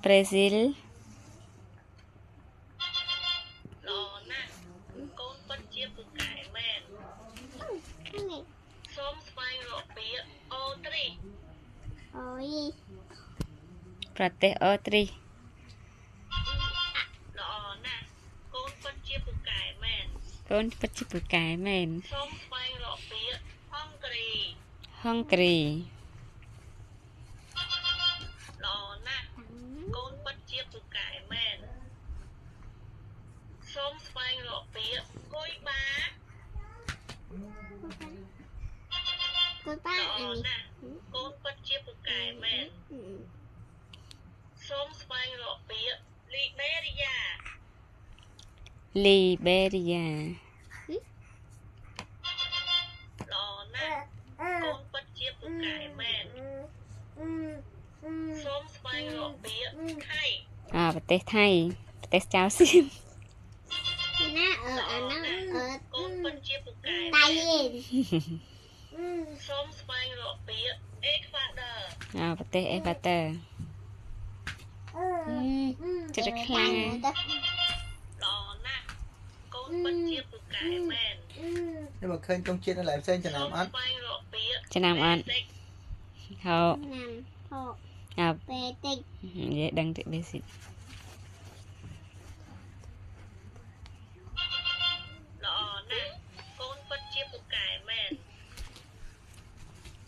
Brazil ល្អណាស់កូនពិតជាពូកែមែនសូមស្វែងរកពាក្យអូទ្រីសអូយ ប្រទេសអូទ្រីស ល្អណាស់កូនពិតជាពូកែមែន កូនពិតជាពូកែមែន សូមស្វែងរកពាក្យហង្គ្រី ហង្គ្រី ល្អណាស់កូនពិតជាពូកែមែនសូមស្វែងរកពាក្យគុយបាល្អណាស់កូនពិតជាពូកែមែនសូមស្វែងរកពាក្យលីបេរីយ៉ា លីបេរីយ៉ា ល្អណាស់កូនពិតជាពូកែមែនសូមស្វែងរកពាក្យថៃ ប្រទេសថៃប្រទេសចៅសៀម ណាកូនពិតជាពូកែមែនសូមស្វែងរកពាក្យអេក្វាដ័រ ប្រទេសអេក្វាទ័រចិត្តខ្លាំង ល្អណាស់កូនពិតជាពូកែមែន nhưng mà khơi trong chiên nó lại xem cho làm ăn ស្វែងរកពាក្យ ចំណាំអត់ហៅ បេតិក និយាយដឹងទៅ basic ល្អណាស់កូនពិតជាពូកែមែន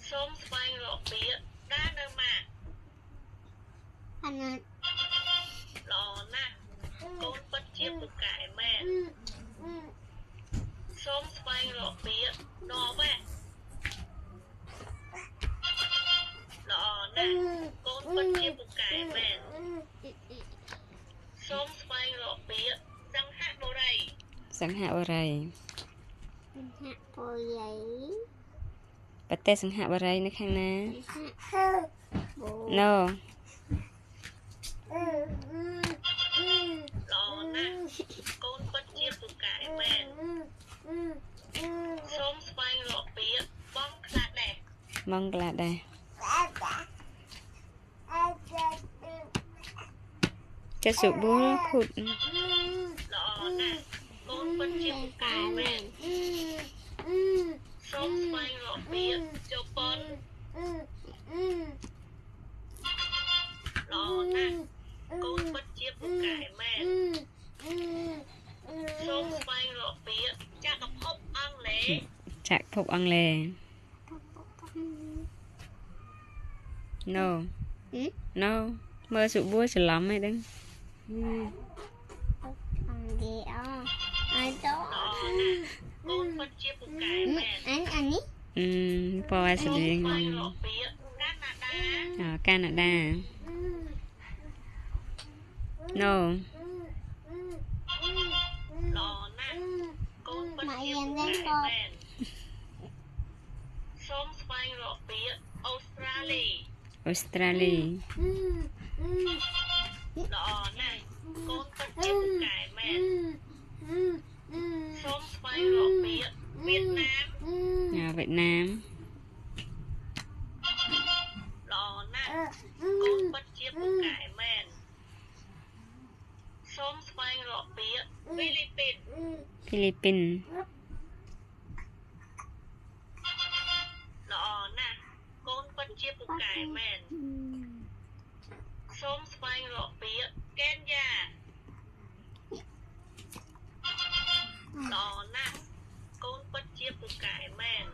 សូមស្វែងរកពាក្យដានៅម៉ាកល្អណាស់កូនពិតជាពូកែមែនសូមស្វែងរកពាក្យន័រវេសល្អណាស់កូនពិតជាពូកែមែនសូមស្វែងរកពាក្យសង្ហបុរី សង្ហបុរី បុរី ប្រទេសសង្ហបុរីនៅខាងណា No ល្អណាស់កូនពិតជាពូកែមែនសូមស្វែងរកពាក្យបងក្លាដេស បង់ក្លាដែរចេះសុបួលខុត ល្អណាស់កូនពិតជាពូកែមែនសូមស្វែងរកពាក្យជប៉ុនល្អណាស់កូនពិតជាពូកែមែនសូមស្វែងរកពាក្យចក្រភពអង់គ្លេស ចាក់ភពអង់គ្លេស No No មើលសុបួលច្រឡំហីដឹង កូនពិតជាពូកែមែន ពណ៌ស្រៀង ស្វែងរកពាក្យកាណាដា កាណាដា No ល្អណាស់កូនពិតជាពូកែមែនសូមស្វែងរកពាក្យអូស្ត្រាលី អូស្ត្រាលី ល្អណាស់កូនពិតជាពូកែមែនសូមស្វែងរកពាក្យវៀតណាម វៀតណាម ល្អណាស់កូនពិតជាពូកែមែនសូមស្វែងរកពាក្យហ្វីលីពីន ហ្វីលីពីន ល្អណាស់កូនពិតជាពូកែមែនសូមស្វែងរកពាក្យកេនយ៉ាល្អណាស់កូនពិតជាពូកែមែន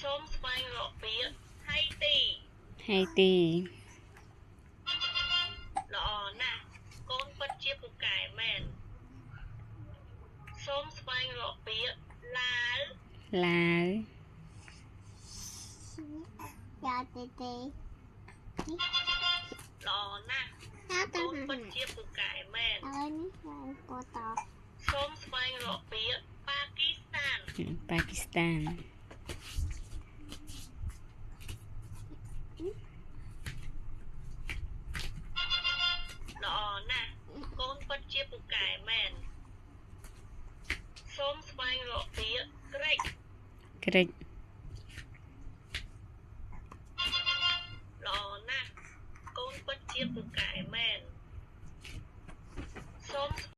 សូមស្វែងរកពាក្យហៃទី ហៃទី ល្អណាស់កូនពិតជាពូកែមែនសូមស្វែងរកពាក្យឡាវ ឡាវ យ៉ាតេតេល្អណាស់កូនពិតជាពូកែមែនសូមស្វែងរកពាក្យប៉ាគីស្ថាន ប៉ាគីស្ថាន ល្អណាស់កូនពិតជាពូកែមែនសូមស្វែងរកពាក្យក្រិច ក្រិច ល្អណាស់កូន ពូកែមែន